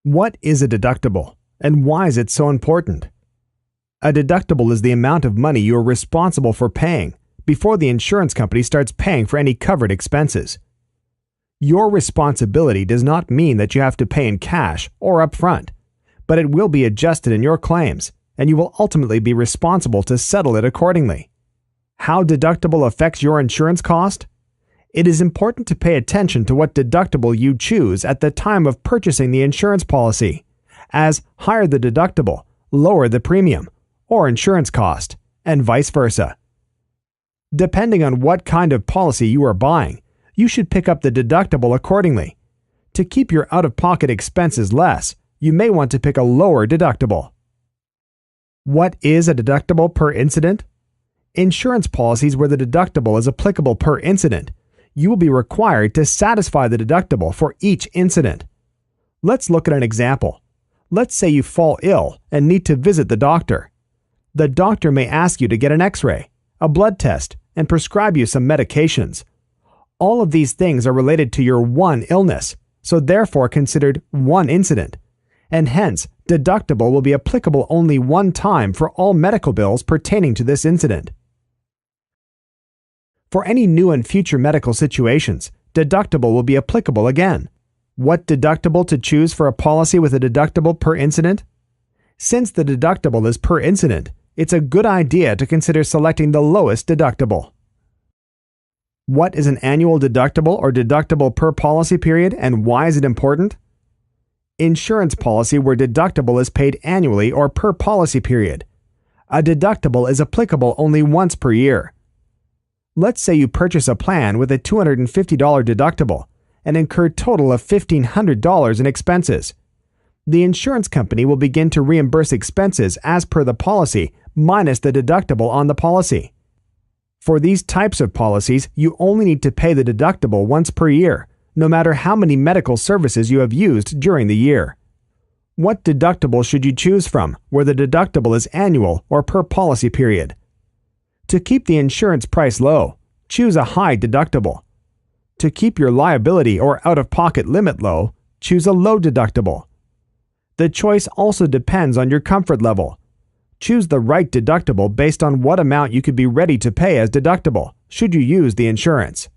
What is a deductible, and why is it so important? A deductible is the amount of money you are responsible for paying before the insurance company starts paying for any covered expenses. Your responsibility does not mean that you have to pay in cash or upfront, but it will be adjusted in your claims, and you will ultimately be responsible to settle it accordingly. How deductible affects your insurance cost? It is important to pay attention to what deductible you choose at the time of purchasing the insurance policy, as higher the deductible, lower the premium, or insurance cost, and vice versa. Depending on what kind of policy you are buying, you should pick up the deductible accordingly. To keep your out-of-pocket expenses less, you may want to pick a lower deductible. What is a deductible per incident? Insurance policies where the deductible is applicable per incident, you will be required to satisfy the deductible for each incident. Let's look at an example. Let's say you fall ill and need to visit the doctor. The doctor may ask you to get an X-ray, a blood test, and prescribe you some medications. All of these things are related to your one illness, so therefore considered one incident, and hence deductible will be applicable only one time for all medical bills pertaining to this incident. For any new and future medical situations, deductible will be applicable again. What deductible to choose for a policy with a deductible per incident? Since the deductible is per incident, it's a good idea to consider selecting the lowest deductible. What is an annual deductible or deductible per policy period, and why is it important? Insurance policy where deductible is paid annually or per policy period. A deductible is applicable only once per year. Let's say you purchase a plan with a $250 deductible and incur total of $1,500 in expenses. The insurance company will begin to reimburse expenses as per the policy minus the deductible on the policy. For these types of policies, you only need to pay the deductible once per year, no matter how many medical services you have used during the year. What deductible should you choose from, where the deductible is annual or per policy period? To keep the insurance price low, choose a high deductible. To keep your liability or out-of-pocket limit low, choose a low deductible. The choice also depends on your comfort level. Choose the right deductible based on what amount you could be ready to pay as deductible, should you use the insurance.